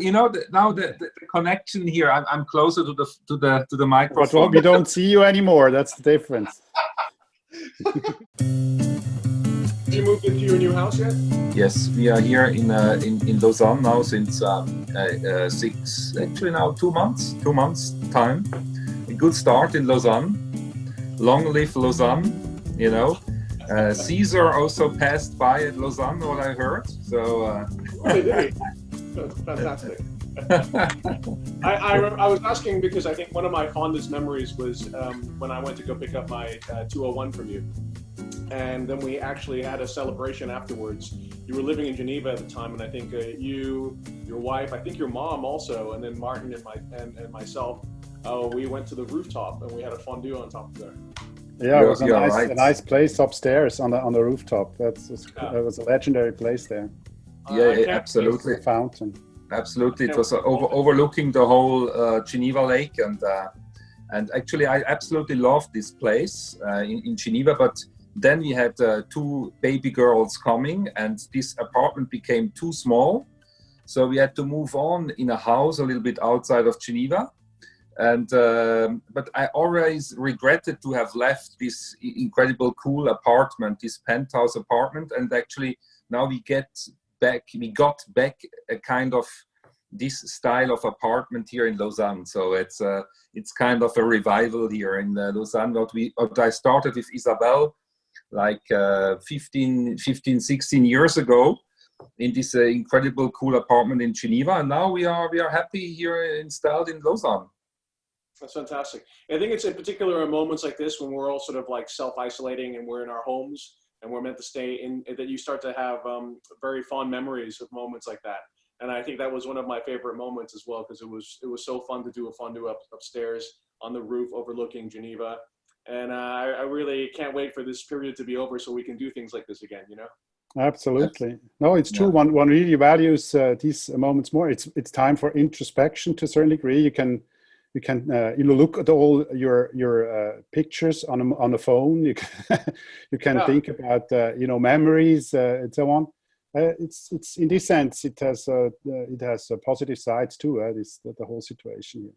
You know, now the connection here, I'm closer to the microphone. But we don't see you anymore. That's the difference. You moved into your new house yet? Yes, we are here in Lausanne now since 2 months. 2 months time. A good start in Lausanne. Long live Lausanne. You know, Caesar also passed by at Lausanne. What I heard. So. That's fantastic. I was asking because I think one of my fondest memories was when I went to go pick up my 201 from you. And then we actually had a celebration afterwards. You were living in Geneva at the time, and I think you, your wife, I think your mom also, and then Martin and myself, we went to the rooftop and we had a fondue on top of there. Yeah, it was a nice place upstairs on the rooftop. It was a legendary place there. Yeah, absolutely. Fountain. Absolutely, it was overlooking the whole Geneva Lake, and actually I absolutely loved this place in Geneva. But then we had 2 baby girls coming, and this apartment became too small, so we had to move on in a house a little bit outside of Geneva. And but I always regretted to have left this incredible cool apartment, this penthouse apartment, and actually now we got back a kind of this style of apartment here in Lausanne. So it's kind of a revival here in Lausanne. What I started with Isabel like 15, 16 years ago in this incredible cool apartment in Geneva, and now we are happy here installed in Lausanne. That's fantastic. I think it's in particular in moments like this when we're all sort of like self-isolating and we're in our homes and we're meant to stay in, that you start to have very fond memories of moments like that. And I think that was one of my favorite moments as well, because it was so fun to do a fondue upstairs on the roof overlooking Geneva. And I really can't wait for this period to be over so we can do things like this again, you know? Absolutely. No, it's true. One really values these moments more. It's time for introspection to a certain degree. You can look at all your pictures on the phone. You can think about memories and so on. It's in this sense it has positive sides too. The whole situation.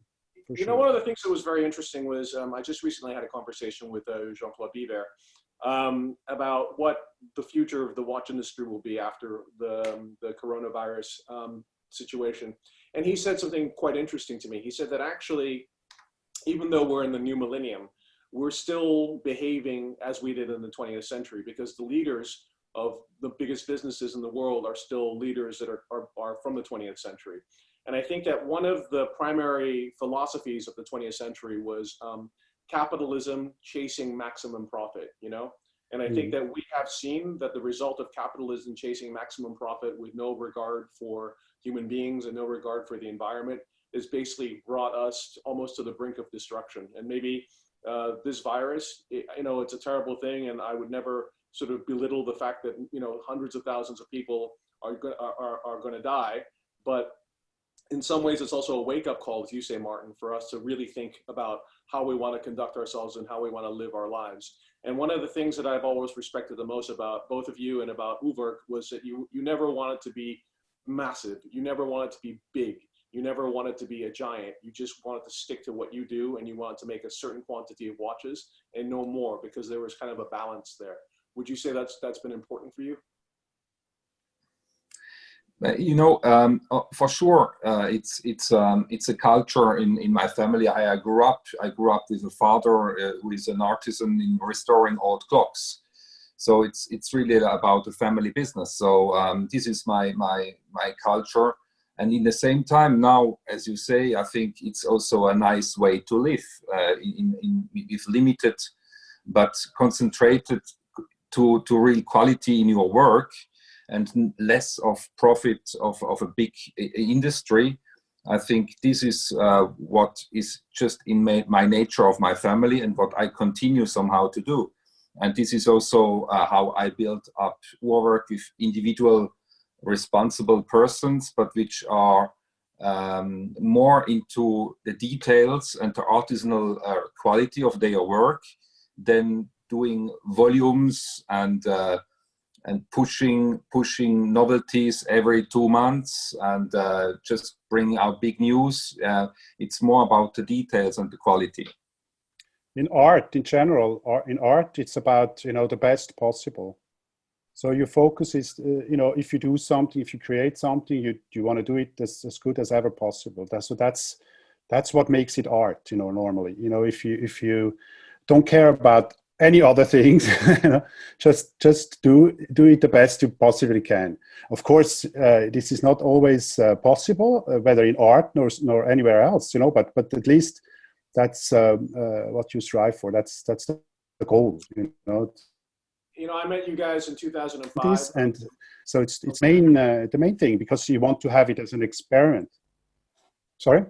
You know, one of the things that was very interesting was I just recently had a conversation with Jean-Claude Biver about what the future of the watch industry will be after the coronavirus situation. And he said something quite interesting to me. He said that actually, even though we're in the new millennium, we're still behaving as we did in the 20th century, because the leaders of the biggest businesses in the world are still leaders that are from the 20th century. And I think that one of the primary philosophies of the 20th century was capitalism chasing maximum profit, you know? And I think that we have seen that the result of capitalism chasing maximum profit with no regard for human beings and no regard for the environment has basically brought us almost to the brink of destruction. And maybe this virus, it's a terrible thing, and I would never sort of belittle the fact that, hundreds of thousands of people are going to die. But in some ways, it's also a wake-up call, as you say, Martin, for us to really think about how we want to conduct ourselves and how we want to live our lives. And one of the things that I've always respected the most about both of you and about URWERK was that you never wanted to be massive. You never wanted to be big. You never wanted to be a giant. You just wanted to stick to what you do, and you wanted to make a certain quantity of watches and no more, because there was kind of a balance there. Would you say that's been important for you? For sure, it's a culture in my family. I grew up with a father who is an artisan in restoring old clocks. So it's really about a family business. So this is my culture, and in the same time now, as you say, I think it's also a nice way to live with limited but concentrated to real quality in your work, and less of profit of a big industry. I think this is what is just in my nature of my family, and what I continue somehow to do. And this is also how I built up URWERK with individual responsible persons, but which are more into the details and the artisanal quality of their work than doing volumes and pushing novelties every 2 months and just bringing out big news. It's more about the details and the quality. In art, in general, or in art, it's about, you know, the best possible. So your focus is, you know, if you do something, if you create something, you want to do it as good as ever possible. That's what makes it art, you know, normally. You know, if you don't care about any other things, you know, just do it the best you possibly can. Of course, this is not always possible, whether in art nor anywhere else, you know, but at least that's what you strive for. That's the goal, you know. You know, I met you guys in 2005. And so it's the main thing, because you want to have it as an experiment. Sorry,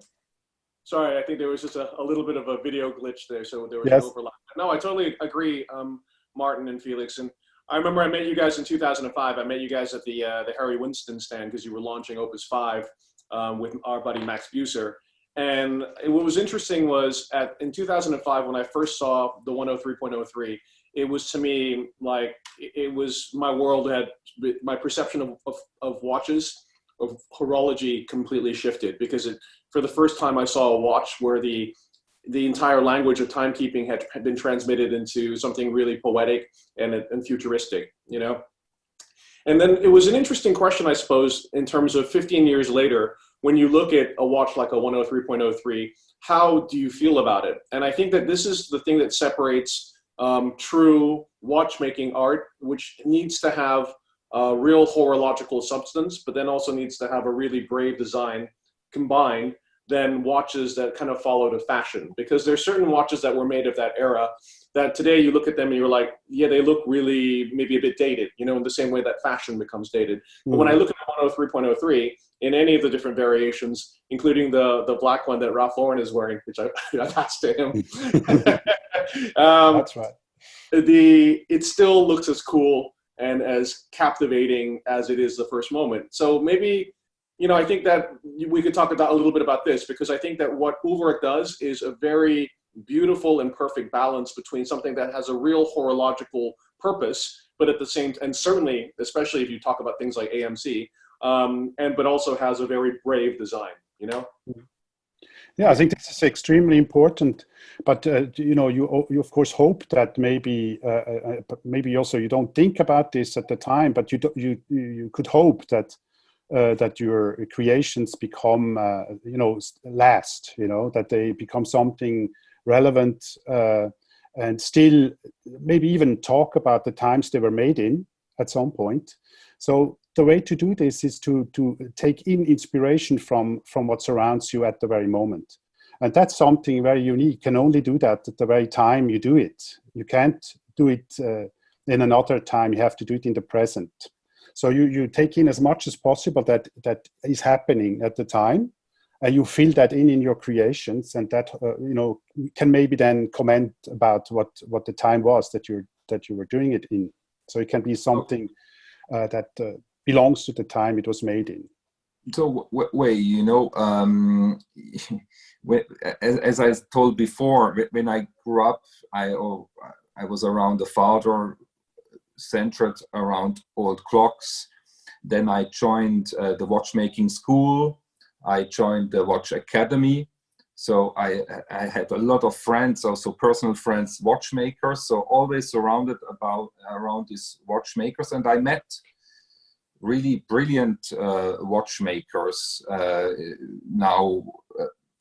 I think there was just a little bit of a video glitch there, so there was yes. an overlap. No, I totally agree, Martin and Felix. And I remember I met you guys in 2005. I met you guys at the Harry Winston stand because you were launching Opus 5 with our buddy Max Buser. And what was interesting was in 2005, when I first saw the 103.03, it was, to me, like, it was, my world had, my perception of watches, of horology completely shifted, because for the first time I saw a watch where the entire language of timekeeping had been transmitted into something really poetic and futuristic, you know? And then it was an interesting question, I suppose, in terms of 15 years later, when you look at a watch like a 103.03, how do you feel about it? And I think that this is the thing that separates true watchmaking art, which needs to have real horological substance, but then also needs to have a really brave design combined, than watches that kind of followed a fashion. Because there's certain watches that were made of that era that today you look at them and you're like, yeah, they look really maybe a bit dated, you know, in the same way that fashion becomes dated. But when I look at the 103.03 in any of the different variations, including the black one that Ralph Lauren is wearing, which I've asked to him. That's right. It still looks as cool and as captivating as it is the first moment. So maybe, you know, I think that we could talk about a little bit about this, because I think that what URWERK does is a very beautiful and perfect balance between something that has a real horological purpose, but at the same, and certainly, especially if you talk about things like AMC, but also has a very brave design, you know? Yeah, I think this is extremely important. But you know, you of course hope that maybe also you don't think about this at the time, but you could hope that that your creations become you know, last. You know, that they become something relevant and still maybe even talk about the times they were made in at some point. So the way to do this is to take in inspiration from what surrounds you at the very moment. And that's something very unique. You can only do that at the very time you do it. You can't do it in another time. You have to do it in the present. So you take in as much as possible that is happening at the time, and you fill that in your creations, and that you know, can maybe then comment about what the time was that you were doing it in. So it can be something that belongs to the time it was made in. So, Wei, you know, as I told before, when I grew up, I was around the father, centered around old clocks. Then I joined the watchmaking school. I joined the watch academy. So I had a lot of friends, also personal friends, watchmakers. So always surrounded around these watchmakers, and I met really brilliant watchmakers. Now,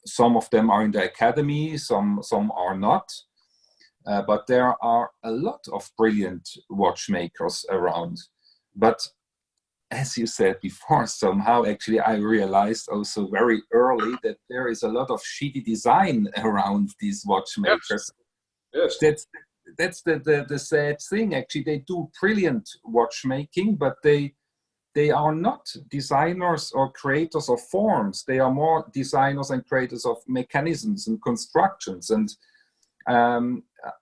some of them are in the academy, some are not. But there are a lot of brilliant watchmakers around. But as you said before, somehow actually I realized also very early that there is a lot of shitty design around these watchmakers. Yes. That's the sad thing. Actually, they do brilliant watchmaking, but they are not designers or creators of forms. They are more designers and creators of mechanisms and constructions. And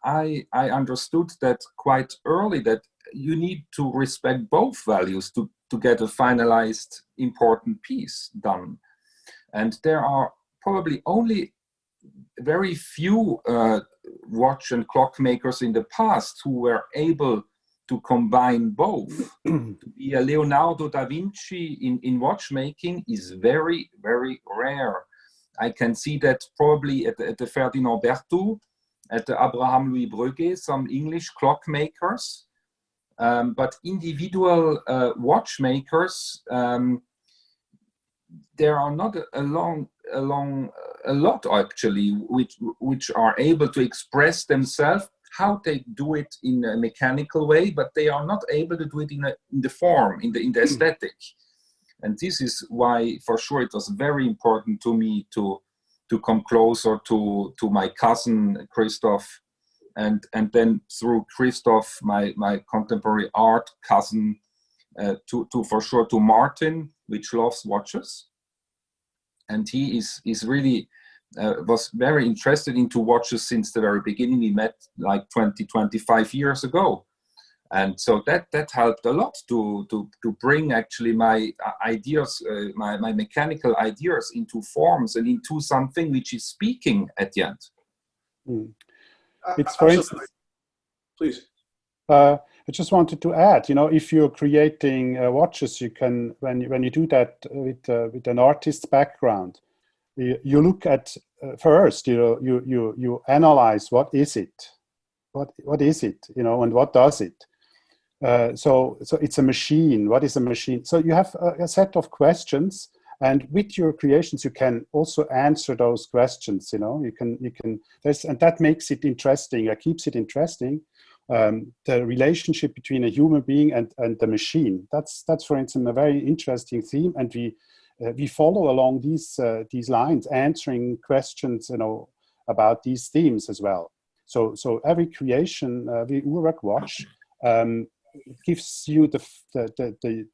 I understood that quite early, that you need to respect both values to get a finalized important piece done. And there are probably only very few watch and clock makers in the past who were able to combine both, to be a Leonardo da Vinci in watchmaking is very, very rare. I can see that probably at the Ferdinand Berthoud, at the Abraham Louis Breguet, some English clockmakers, but individual watchmakers, there are not a lot actually which are able to express themselves how they do it in a mechanical way, but they are not able to do it in the form, in the aesthetic. And this is why, for sure, it was very important to me to come closer to my cousin Christoph, and then through Christoph, my contemporary art cousin, for sure to Martin, which loves watches, and he is really was very interested into watches since the very beginning. We met like 25 years ago. And so that helped a lot to bring actually my ideas, my mechanical ideas into forms and into something which is speaking at the end. It's, for instance, please. I just wanted to add, if you're creating watches, you can, when you do that with an artist's background, you look at first, you analyze what is it, and what does it. So it's a machine. What is a machine? So you have a set of questions, and with your creations, you can also answer those questions. You can. And that makes it interesting. It keeps it interesting. The relationship between a human being and the machine. That's for instance a very interesting theme, and we follow along these lines, answering questions about these themes as well. So every creation, the URWERK watch, gives you the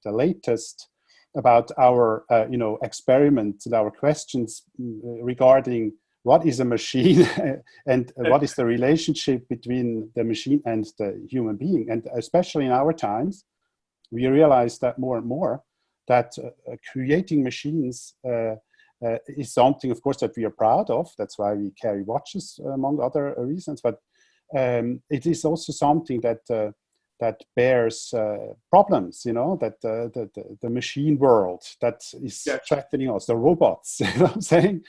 latest about our experiments and our questions regarding what is a machine and what is the relationship between the machine and the human being. And especially in our times, we realize that more and more that creating machines is something, of course, that we are proud of. That's why we carry watches, among other reasons. But it is also something that bears problems, that the machine world that is threatening us, the robots, what I'm saying?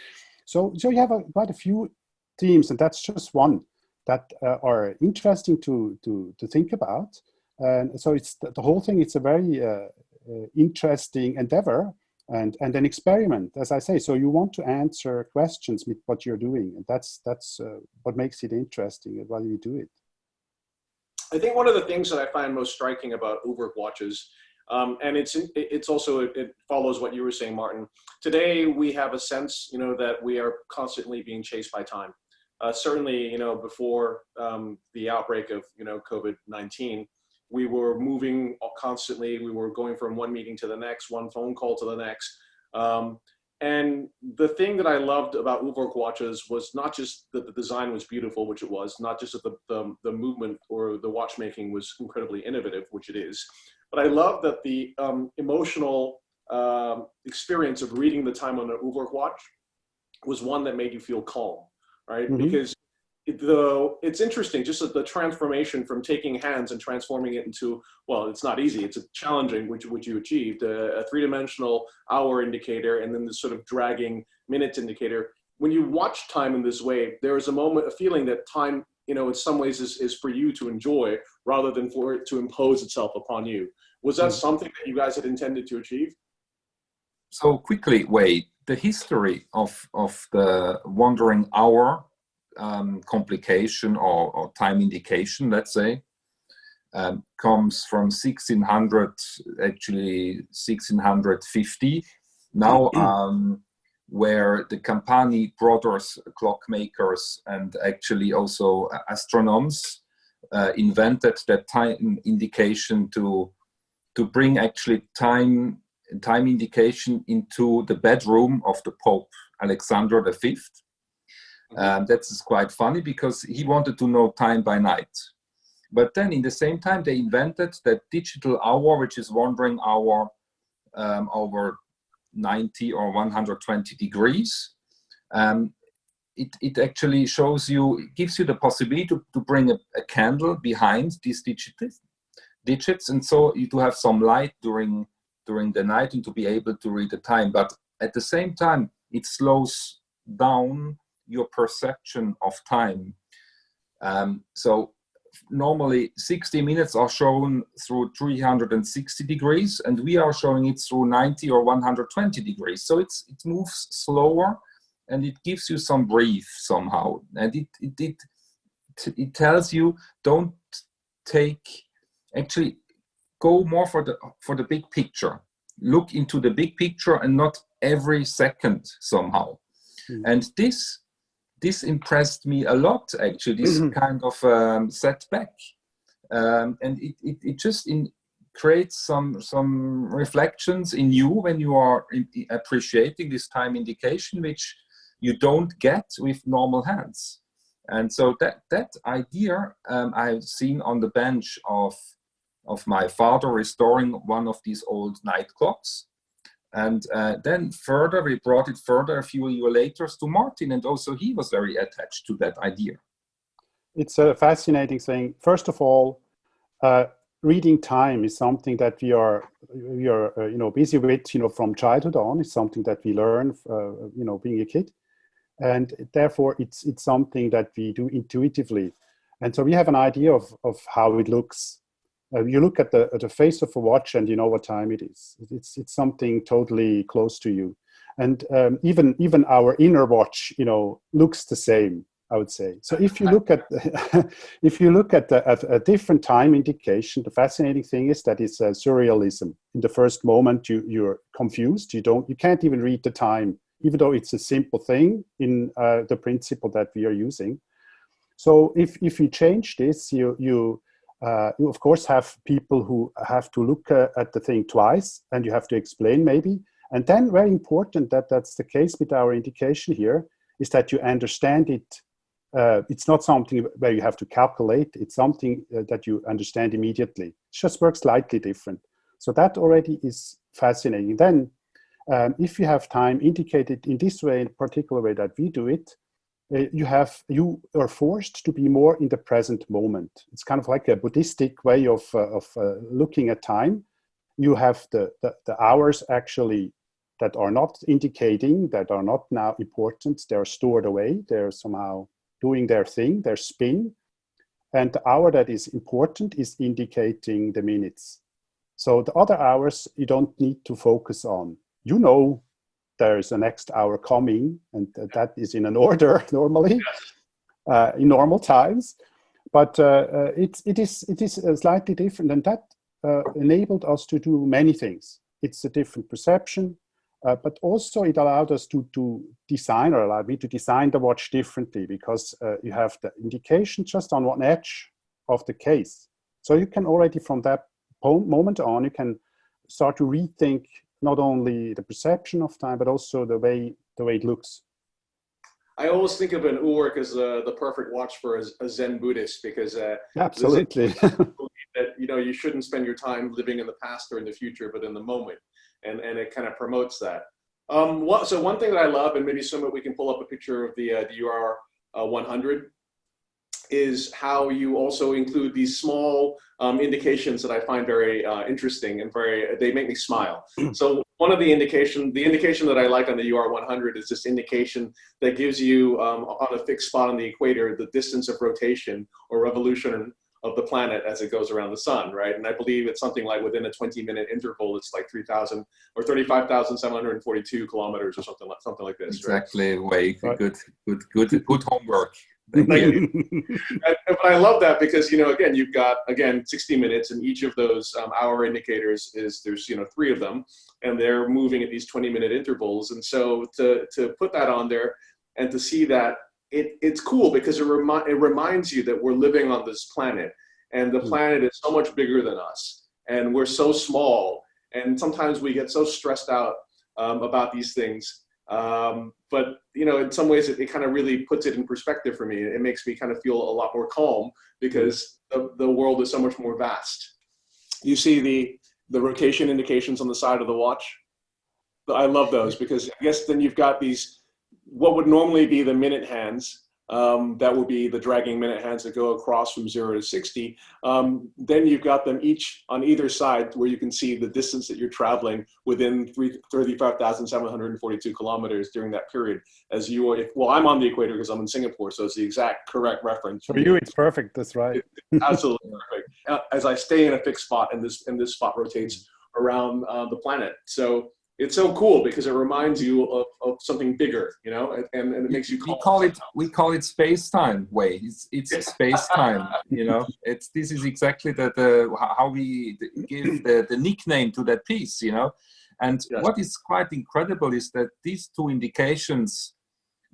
So you have quite a few themes, and that's just one that are interesting to think about. And so it's the whole thing. It's a very interesting endeavor and an experiment, as I say. So you want to answer questions with what you're doing, and that's what makes it interesting and why you do it. I think one of the things that I find most striking about URWERK watches, and it's also, it follows what you were saying, Martin. Today we have a sense, that we are constantly being chased by time. Certainly, before the outbreak of COVID-19, we were moving constantly. We were going from one meeting to the next, one phone call to the next. And the thing that I loved about URWERK watches was not just that the design was beautiful, which it was, not just that the movement or the watchmaking was incredibly innovative, which it is, but I love that the emotional experience of reading the time on an URWERK watch was one that made you feel calm, right? Mm-hmm. Because it's interesting, just the transformation from taking hands and transforming it into, well, it's not easy, it's challenging, which you achieved, a three-dimensional hour indicator, and then this sort of dragging minutes indicator. When you watch time in this way, there is a feeling that time, in some ways is for you to enjoy rather than for it to impose itself upon you. Was that something that you guys had intended to achieve? So quickly, Wei, the history of the wandering hour complication or time indication, let's say, comes from 1650 now, where the Campani brothers, clockmakers, and actually also astronomers invented that time indication to bring actually time indication into the bedroom of the Pope Alexander V. That's quite funny because he wanted to know time by night. But then in the same time, they invented that digital hour, which is wandering hour over 90 or 120 degrees. It actually gives you the possibility to bring a candle behind this digital. digits, and so you do have some light during the night and to be able to read the time. But at the same time, it slows down your perception of time. So normally 60 minutes are shown through 360 degrees, and we are showing it through 90 or 120 degrees. So it moves slower, and it gives you some brief somehow. And it tells you, don't actually go more for the big picture. Look into the big picture and not every second somehow. And this impressed me a lot, actually, this kind of setback. And it just creates some reflections in you when you are appreciating this time indication, which you don't get with normal hands. And so that idea I've seen on the bench of my father restoring one of these old night clocks. And then further, we brought it further a few years later to Martin, and also he was very attached to that idea. It's a fascinating thing. First of all, reading time is something that we are busy with, from childhood on. It's something that we learn, being a kid, and therefore it's something that we do intuitively. And so we have an idea of how it looks. You look at the face of a watch and you know what time it is. It's something totally close to you. And even our inner watch, looks the same, I would say. So if you look at a different time indication, the fascinating thing is that it's surrealism. In the first moment, you're confused. You can't even read the time, even though it's a simple thing in the principle that we are using. So if you change this, you of course have people who have to look at the thing twice, and you have to explain maybe. And then very important that's the case with our indication here, is that you understand it. It's not something where you have to calculate. It's something that you understand immediately. It just works slightly different. So that already is fascinating. Then if you have time indicated in this way, in a particular way that we do it, you are forced to be more in the present moment. It's kind of like a Buddhistic way of looking at time. You have the hours actually that are not indicating, that are not now important. They're stored away. They're somehow doing their thing, their spin. And the hour that is important is indicating the minutes. So the other hours you don't need to focus on. There's a next hour coming, and that is in an order normally, in normal times. But it is slightly different, and that enabled us to do many things. It's a different perception, but also it allowed us to design, or allowed me to design the watch differently, because you have the indication just on one edge of the case. So you can already, from that moment on, you can start to rethink not only the perception of time, but also the way it looks. I always think of an URWERK as the perfect watch for a Zen Buddhist, because absolutely that you shouldn't spend your time living in the past or in the future, but in the moment, and it kind of promotes that. So one thing that I love, and maybe we can pull up a picture of the UR100, is how you also include these small indications that I find very interesting and they make me smile. So one of the indication that I like on the UR100 is this indication that gives you on a fixed spot on the equator the distance of rotation or revolution of the planet as it goes around the sun, right? And I believe it's something like within a 20-minute interval, it's like 3,000 or 35,742 kilometers or something like this. Exactly, right? Way good homework. Thank you. But I love that because, again, you've got, 60 minutes, and each of those hour indicators there's 3 of them, and they're moving at these 20-minute intervals. And so to put that on there and to see that, it's cool because it reminds you that we're living on this planet, and the planet is so much bigger than us, and we're so small, and sometimes we get so stressed out about these things. But in some ways it kind of really puts it in perspective for me. It makes me kind of feel a lot more calm because the world is so much more vast. You see the rotation indications on the side of the watch. I love those because I guess then you've got these, what would normally be the minute hands, that would be the dragging minute hands that go across from 0 to 60. Then you've got them each on either side where you can see the distance that you're traveling within 35,742 kilometers during that period. As you, well, I'm on the equator because I'm in Singapore, so it's the exact correct reference. For you, it's perfect. That's right. Absolutely perfect. As I stay in a fixed spot, and this spot rotates around the planet. So it's so cool because it reminds you of something bigger, you know, and it makes you we call it space time. Wei, it's space time. You know, this is exactly how we give the nickname to that piece. You know, and yes. What is quite incredible is that these two indications,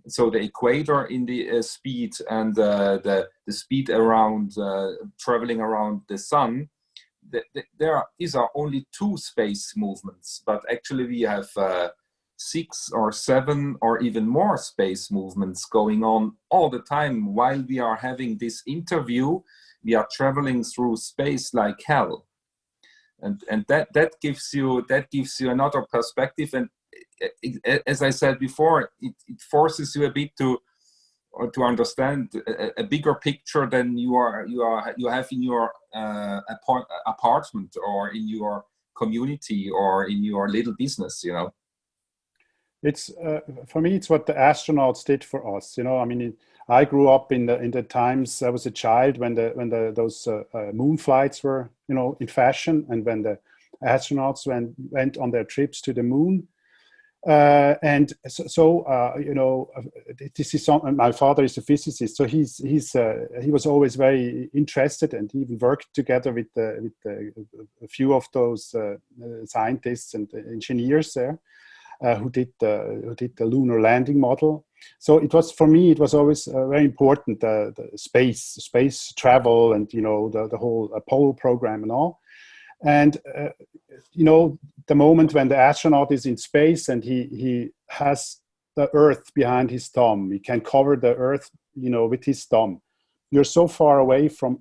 so the equator in the speed and the speed around traveling around the sun. These are only two space movements, but actually we have 6 or 7 or even more space movements going on all the time. While we are having this interview, we are traveling through space like hell, and that gives you another perspective. And as I said before, it forces you a bit to understand a bigger picture than you have in your apartment or in your community or in your little business. You know, it's for me, it's what the astronauts did for us. You know, I mean, I grew up in the times I was a child when those moon flights were, you know, in fashion, and when the astronauts went on their trips to the moon. And so you know, this is something. My father is a physicist, so he was always very interested, and he even worked together with a few of those scientists and engineers there who did the lunar landing model. So it was, for me, it was always very important, the space travel, and you know, the whole Apollo program and all. And you know, the moment when the astronaut is in space and he has the Earth behind his thumb, he can cover the Earth, you know, with his thumb. You're so far away from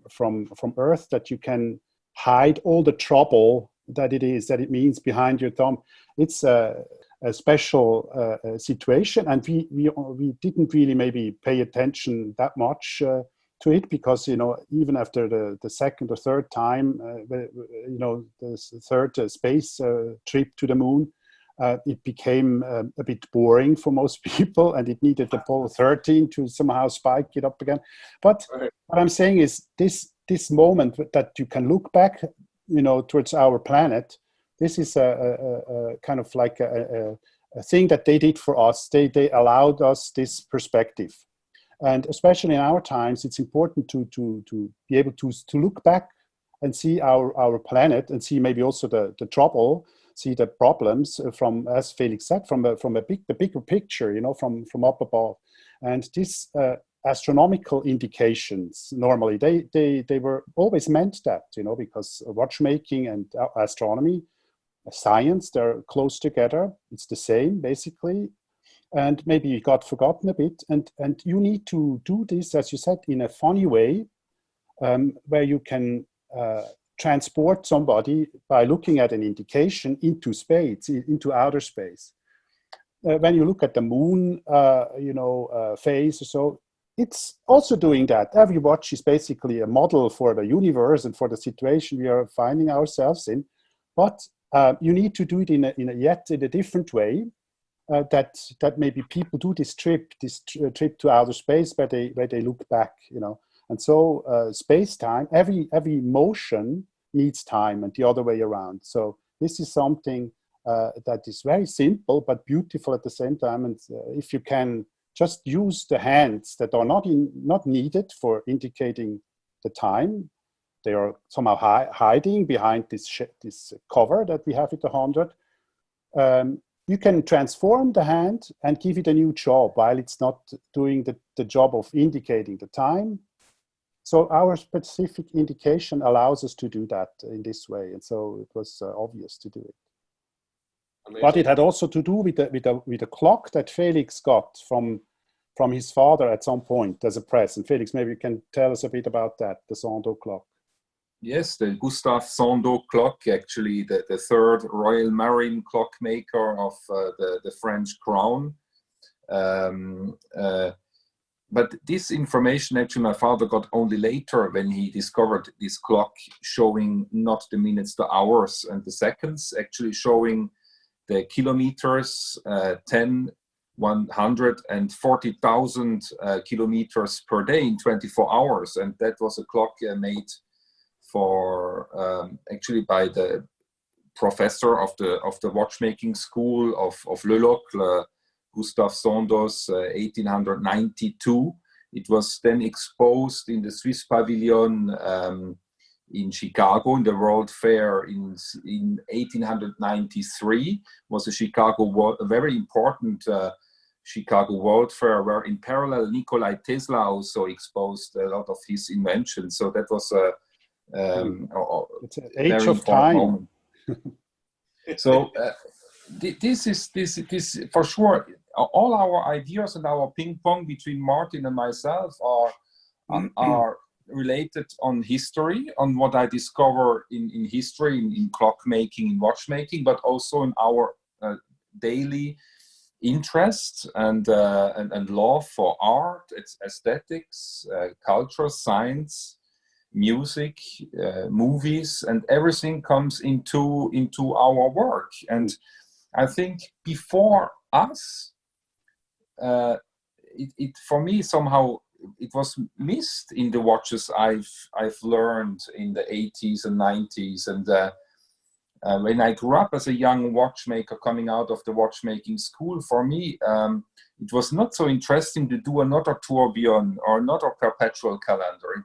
Earth that you can hide all the trouble that it means behind your thumb. It's a special situation, and we didn't really maybe pay attention that much to it, because, you know, even after the second or third time, you know, the third space trip to the moon, it became a bit boring for most people, and it needed Apollo 13 to somehow spike it up again. But what I'm saying is this moment that you can look back, you know, towards our planet. This is a kind of like a thing that they did for us. They allowed us this perspective. And especially in our times, it's important to be able to look back and see our planet, and see maybe also the trouble, see the problems from, as Felix said, from the bigger picture, you know, from up above. And these astronomical indications, normally they were always meant that, you know, because watchmaking and astronomy, science, they're close together. It's the same basically. And maybe it got forgotten a bit, and you need to do this, as you said, in a funny way, where you can transport somebody by looking at an indication into space, into outer space. When you look at the moon, you know, phase or so, it's also doing that. Every watch is basically a model for the universe and for the situation we are finding ourselves in, but you need to do it in a different way. That maybe people do this trip to outer space where they look back, you know. And so space-time, every motion needs time, and the other way around. So this is something that is very simple but beautiful at the same time. And if you can just use the hands that are not needed for indicating the time, they are somehow hiding behind this cover that we have at 100. You can transform the hand and give it a new job while it's not doing the job of indicating the time. So our specific indication allows us to do that in this way. And so it was obvious to do it. Amazing. But it had also to do with the clock that Felix got from his father at some point as a present. Felix, maybe you can tell us a bit about that, the Sandeau clock. Yes, the Gustave Sandeau clock, actually the third Royal Marine clockmaker of the French crown. but this information actually my father got only later when he discovered this clock showing not the minutes, the hours and the seconds, actually showing the kilometers, 10, 140,000 kilometers per day in 24 hours. And that was a clock made for actually by the professor of the watchmaking school of Le Locle, Gustave Sandoz, 1892. It was then exposed in the Swiss Pavilion in Chicago in the World Fair in 1893. Was a a very important Chicago World Fair, where in parallel Nikola Tesla also exposed a lot of his inventions. So that was it's an age of time. Moment. So this is for sure. All our ideas and our ping pong between Martin and myself are related on history, on what I discover in history, in clockmaking, in watchmaking, but also in our daily interest and love for art, its aesthetics, culture, science, music, movies, and everything comes into our work. And I think before us, it for me somehow it was missed in the watches I've learned in the 80s and 90s. And when I grew up as a young watchmaker coming out of the watchmaking school, for me it was not so interesting to do another tourbillon or another perpetual calendar.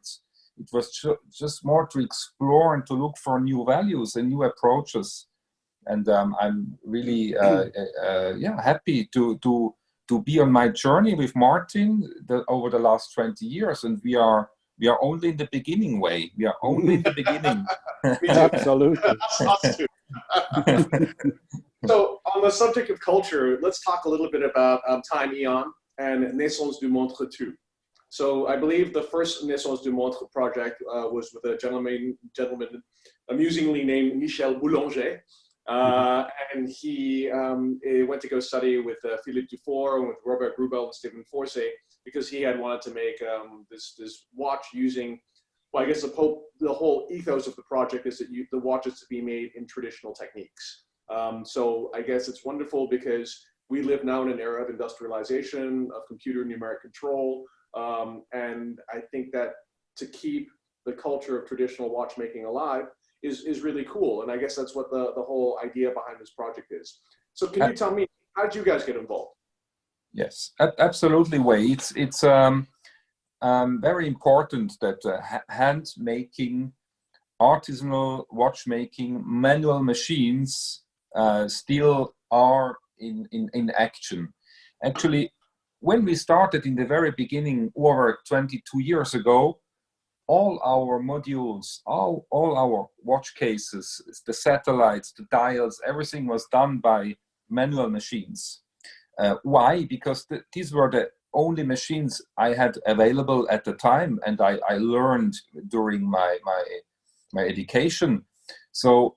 It was just more to explore and to look for new values and new approaches. And I'm really happy to be on my journey with Martin over the last 20 years, and we are only in the beginning. Way we are only in the beginning. Absolutely. So on the subject of culture, let's talk a little bit about Time Aeon and Naissance du Montre 2. So I believe the first Naissance du Montre project was with a gentleman amusingly named Michel Boulanger. And he went to go study with Felix and with Robert Greubel and Stephen Forsey, because he had wanted to make this watch using, well, I guess the whole ethos of the project is that the watch is to be made in traditional techniques. So I guess it's wonderful because we live now in an era of industrialization, of computer numeric control, and I think that to keep the culture of traditional watchmaking alive is really cool. And I guess that's what the whole idea behind this project is. So can you tell me, how did you guys get involved? Yes, absolutely, Wei. It's very important that hand making, artisanal watchmaking, manual machines still are in action. Actually, when we started in the very beginning, over 22 years ago, all our modules, all our watch cases, the satellites, the dials, everything was done by manual machines. Why? Because these were the only machines I had available at the time, and I learned during my education. So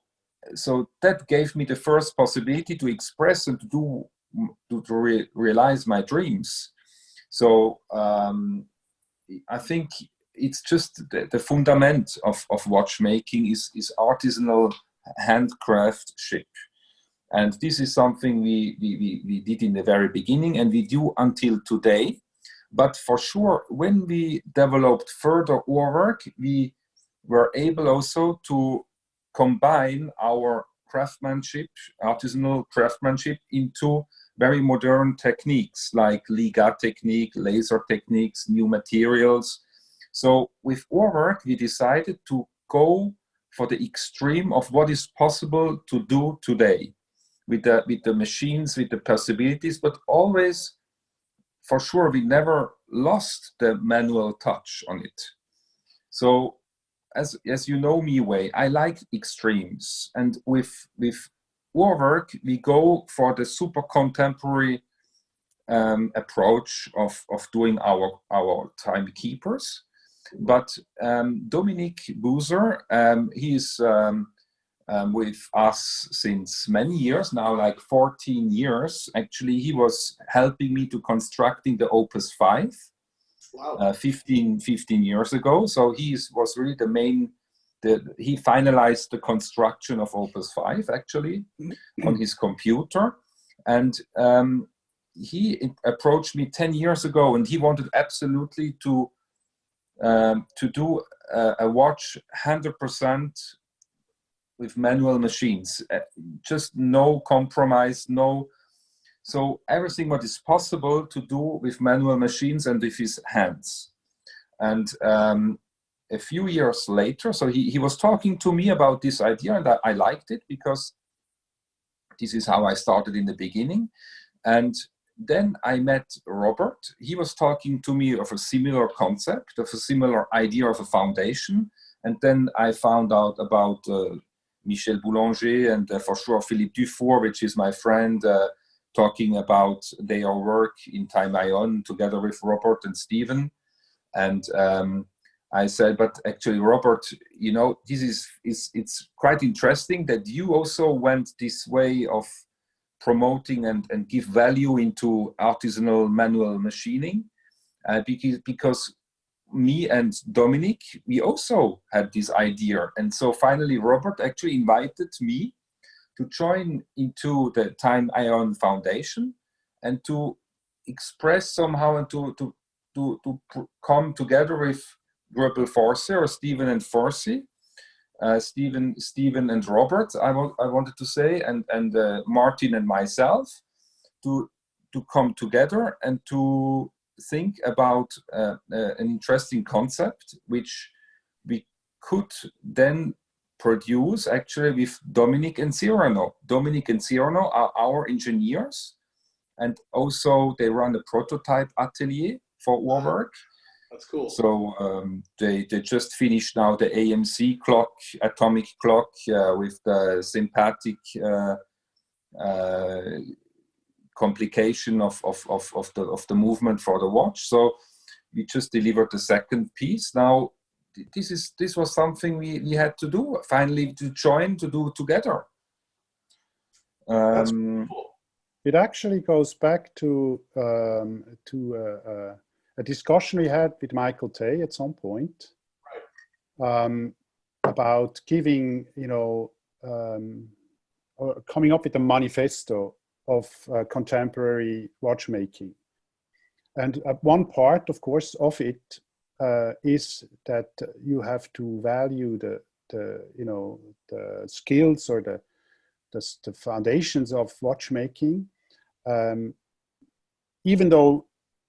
that gave me the first possibility to express and to realize my dreams. So I think it's just the fundament of watchmaking is artisanal handcraftship. And this is something we did in the very beginning, and we do until today. But for sure, when we developed further URWERK, we were able also to combine our craftsmanship, artisanal craftsmanship, into very modern techniques like Liga technique, laser techniques, new materials. So with URWERK, we decided to go for the extreme of what is possible to do today with the machines, with the possibilities, but always, for sure, we never lost the manual touch on it. So as you know me, Wei, I like extremes. And with URWERK, we go for the super contemporary approach of doing our timekeepers. But Dominique Boozer, he's with us since many years now, like 14 years. Actually, he was helping me to constructing the Opus 5. Wow. 15 years ago. So he was really the main, he finalized the construction of Opus 5 actually on his computer. And he approached me 10 years ago, and he wanted absolutely to do a watch 100% with manual machines, just no compromise, no. So everything what is possible to do with manual machines and with his hands. And a few years later, so he was talking to me about this idea, and I liked it because this is how I started in the beginning. And then I met Robert. He was talking to me of a similar concept, of a similar idea of a foundation. And then I found out about Michel Boulanger and for sure Philippe Dufour, which is my friend, talking about their work in Time Aeon together with Robert and Stephen. And I said, but actually, Robert, you know, it's quite interesting that you also went this way of promoting and give value into artisanal manual machining, because me and Dominic, we also had this idea. And so finally, Robert actually invited me to join into the Time Aeon Foundation and to express somehow and to come together with Greubel Forsey, or Stephen and Forsey, Stephen and Robert, I wanted to say, and Martin and myself, to come together and to think about an interesting concept which we could then produce actually with Dominic and Cyrano. Dominic and Cyrano are our engineers, and also they run a prototype atelier for URWERK. That's cool. So they just finished now the AMC clock, atomic clock, with the sympathetic complication of the movement for the watch. So we just delivered the second piece. Now this was something we had to do finally, to join, to do together. That's cool. It actually goes back to a discussion we had with Michael Tay at some point, right, about giving, you know, or coming up with a manifesto of contemporary watchmaking. And one part, of course, of it is that you have to value the you know, the skills or the foundations of watchmaking, even though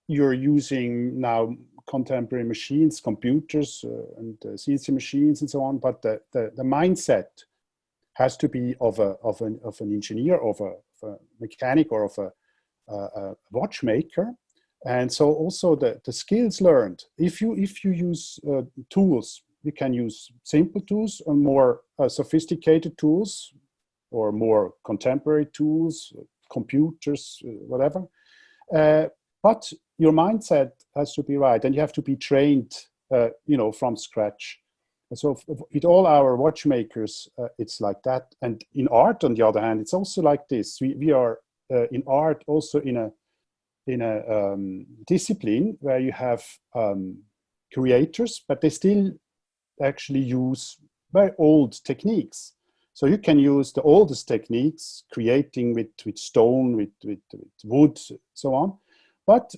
you're using now contemporary machines, computers, and CNC machines and so on, but the mindset has to be of an engineer, of a mechanic, or of a watchmaker. And so also the skills learned. If you use tools, you can use simple tools or more sophisticated tools, or more contemporary tools, computers, whatever. But your mindset has to be right, and you have to be trained, you know, from scratch. And so with all our watchmakers, it's like that. And in art, on the other hand, it's also like this. We are in art also in a discipline where you have creators, but they still actually use very old techniques. So you can use the oldest techniques, creating with stone, with wood, so on. But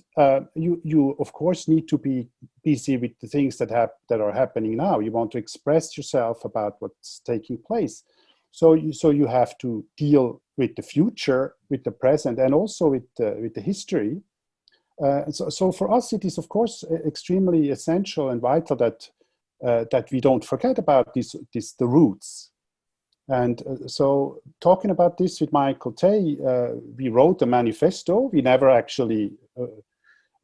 you of course need to be busy with the things that are happening now. You want to express yourself about what's taking place. So you have to deal with the future, with the present, and also with the history. So for us, it is of course extremely essential and vital that we don't forget about the roots. And so talking about this with Michael Tay, we wrote a manifesto. We never actually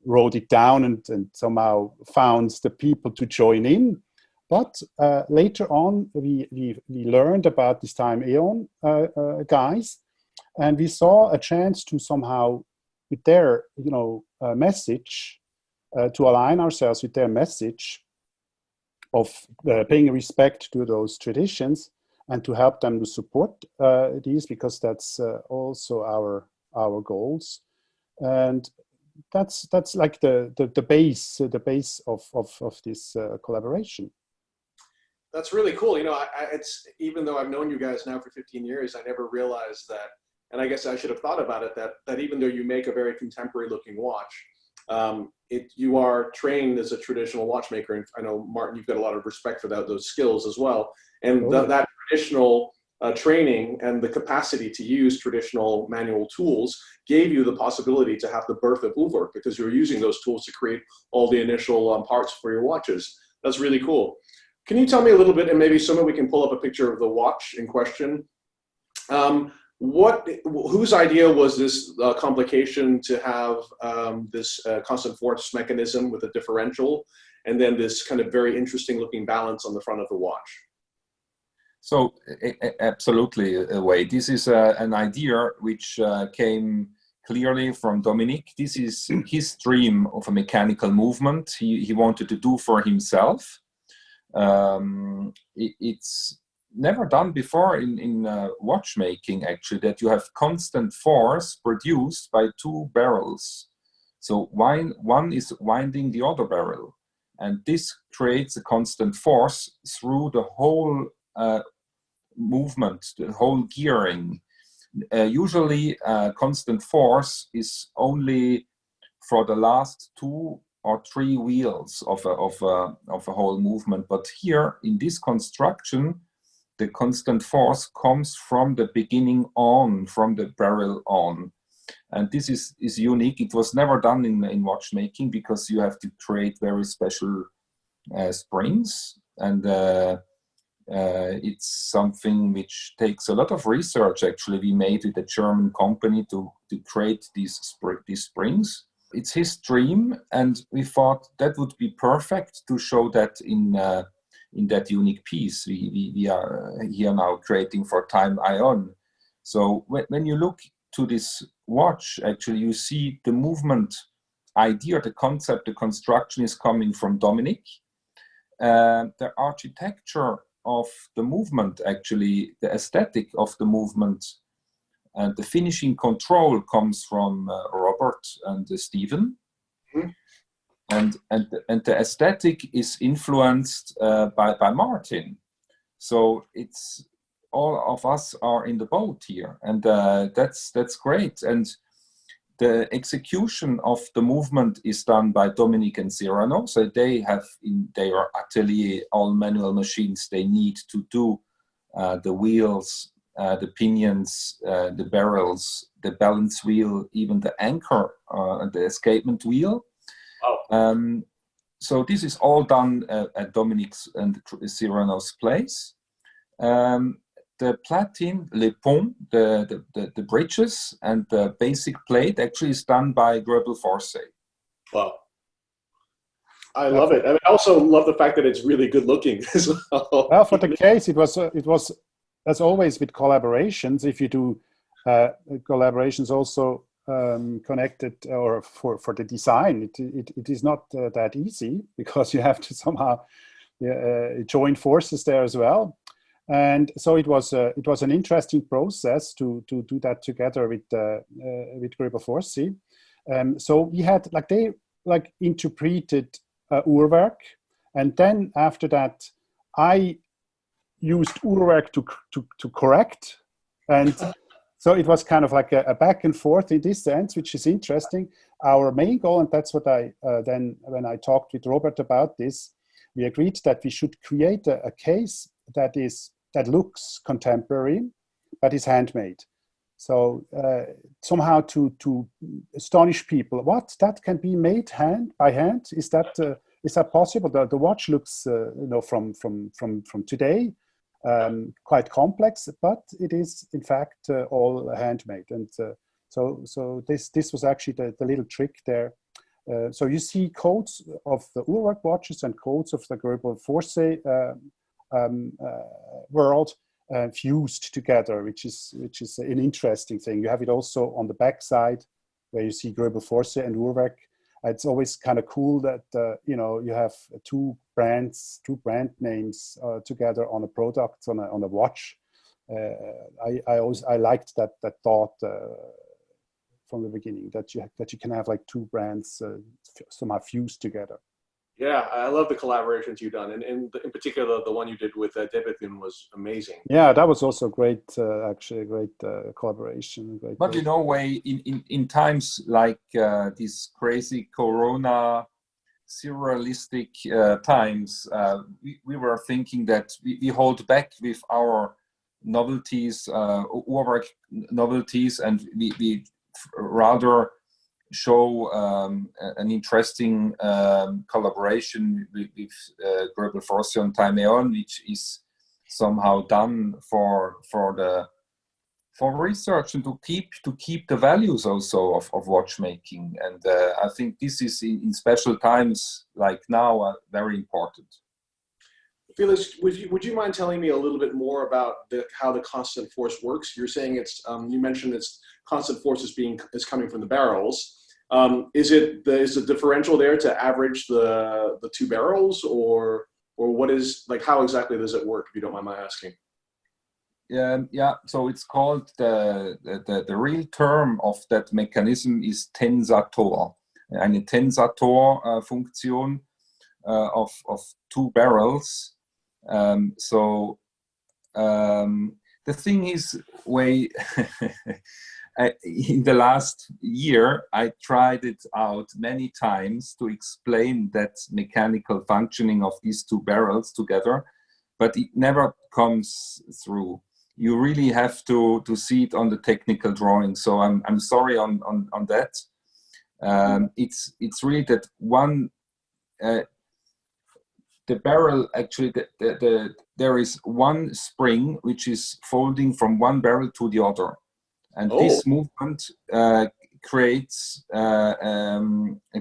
wrote it down and somehow found the people to join in. But later on, we learned about this Time Aeon guys, and we saw a chance to somehow, with their message, to align ourselves with their message of paying respect to those traditions, and to help them to support these, because that's also our goals. And that's like the base of this collaboration. That's really cool. You know, it's, even though I've known you guys now for 15 years, I never realized that, and I guess I should have thought about it, that even though you make a very contemporary looking watch, you are trained as a traditional watchmaker. And I know, Martin, you've got a lot of respect for those skills as well. And that traditional training and the capacity to use traditional manual tools gave you the possibility to have the birth of URWERK, because you were using those tools to create all the initial parts for your watches. That's really cool. Can you tell me a little bit, and maybe somewhere we can pull up a picture of the watch in question? Whose idea was this complication to have this constant force mechanism with a differential, and then this kind of very interesting looking balance on the front of the watch? So absolutely, Wei. This is an idea which came clearly from Dominic. This is his dream of a mechanical movement he wanted to do for himself. It's never done before in watchmaking, actually, that you have constant force produced by two barrels. So one is winding the other barrel, and this creates a constant force through the whole movement, the whole gearing. Usually constant force is only for the last 2 or 3 wheels of a whole movement. But here in this construction, the constant force comes from the beginning on, from the barrel on. And this is unique. It was never done in watchmaking, because you have to create very special springs. And it's something which takes a lot of research, actually. We made with a German company to create these springs. It's his dream, and we thought that would be perfect to show that in that unique piece we are here now creating for Time Aeon. So when you look to this watch, actually you see the movement idea, the concept, the construction is coming from Dominic. The architecture of the movement, actually the aesthetic of the movement, and the finishing control comes from Robert and Stephen. Mm-hmm. And the aesthetic is influenced by Martin. So it's all of us are in the boat here, and that's great. And the execution of the movement is done by Dominic and Cyrano. So they have in their atelier all manual machines they need to do the wheels, the pinions, the barrels, the balance wheel, even the anchor, the escapement wheel. Oh. So this is all done at Dominic's and Cyrano's place. The platine, les ponts, the bridges, and the basic plate actually is done by Greubel Forsey. Wow. I love it. I also love the fact that it's really good looking as well. Well, for the case, it was as always with collaborations. If you do collaborations also connected or for the design, it is not that easy, because you have to somehow join forces there as well. And so it was an interesting process to do that together with Greubel Forsey. So we had they interpreted URWERK, and then after that I used URWERK to correct, and so it was kind of like a back and forth in this sense, which is interesting. Our main goal, and that's what I then when I talked with Robert about this, we agreed that we should create a case that looks contemporary but is handmade. So somehow to astonish people, what, that can be made by hand? Is that possible? The watch looks from today quite complex, but it is in fact all handmade. And so this was actually the little trick there. So you see codes of the URWERK watches and codes of the Greubel Forsey world fused together, which is an interesting thing. You have it also on the back side where you see Greubel Forsey and URWERK. It's always kind of cool that you have two brand names together on a product, on a watch. I liked that thought from the beginning, that you can have like two brands somehow fused together. Yeah, I love the collaborations you've done, and in particular, the one you did with Debethin was amazing. Yeah, that was also great, actually a great collaboration. But you know, Wei, in times like these crazy Corona, surrealistic times, we were thinking that we hold back with our novelties, URWERK novelties, and we rather show an interesting collaboration with Greubel Forsey on Time Aeon, which is somehow done for research and to keep the values also of watchmaking. And I think this is in special times like now very important. Felix, would you mind telling me a little bit more about how the constant force works? You're saying it's you mentioned it's constant force is coming from the barrels. Is the differential there to average the two barrels, or what is, like, how exactly does it work, if you don't mind my asking? Yeah, so it's called the real term of that mechanism is Tensator, eine Tensator-Funktion of two barrels. The thing is, in the last year, I tried it out many times to explain that mechanical functioning of these two barrels together, but it never comes through. You really have to see it on the technical drawing. So I'm sorry on that. It's really that one. The barrel, actually, there is one spring which is folding from one barrel to the other. And this movement creates a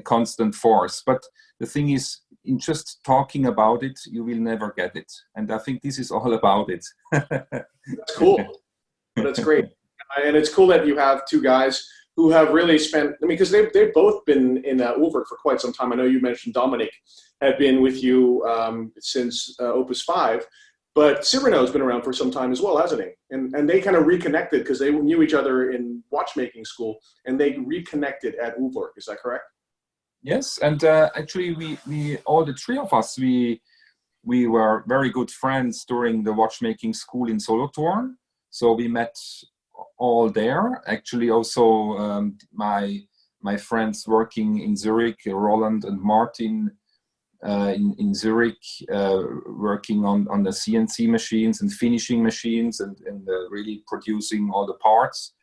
constant force. But the thing is, in just talking about it, you will never get it. And I think this is all about it. That's cool. That's great. And it's cool that you have two guys who have really spent, I mean, because they've both been in URWERK for quite some time. I know you mentioned Dominic had been with you since Opus 5. But Cyrano's been around for some time as well, hasn't he? And they kind of reconnected because they knew each other in watchmaking school, and they reconnected at URWERK. Is that correct? Yes, and actually, we all the three of us, we were very good friends during the watchmaking school in Solothurn. So we met all there. Actually, also my friends working in Zurich, Roland and Martin. In Zurich, working on the CNC machines and finishing machines and really producing all the parts.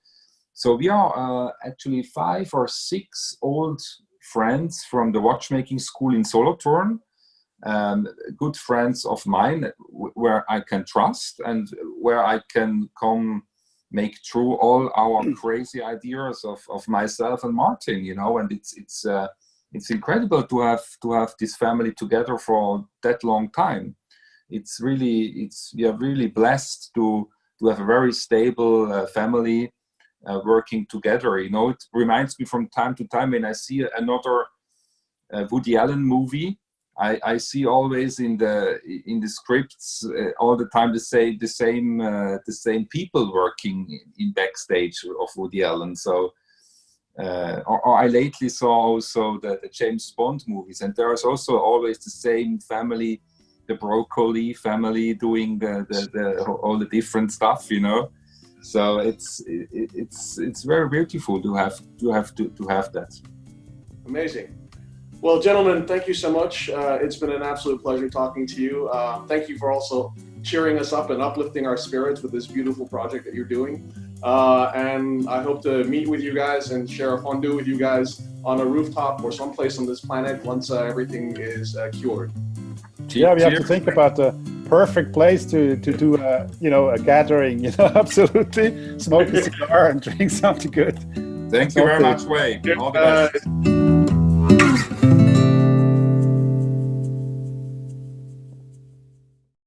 So we are actually 5 or 6 old friends from the watchmaking school in Solothurn, good friends of mine where I can trust and where I can come make true all our crazy ideas of myself and Martin, you know, and it's incredible to have this family together for that long time. We are really blessed to have a very stable family working together. You know, it reminds me from time to time when I see another Woody Allen movie. I see always in the scripts all the time the same people working in backstage of Woody Allen. So. Or I lately saw also the James Bond movies, and there is also always the same family, the Broccoli family, doing all the different stuff, you know. So it's very beautiful to have that. Amazing. Well, gentlemen, thank you so much. It's been an absolute pleasure talking to you. Thank you for also cheering us up and uplifting our spirits with this beautiful project that you're doing. And I hope to meet with you guys and share a fondue with you guys on a rooftop or someplace on this planet once everything is cured. Yeah, we have to think about the perfect place to do a gathering. You know, absolutely, smoke a cigar and drink something good. Thank you very much, Wei. All the best.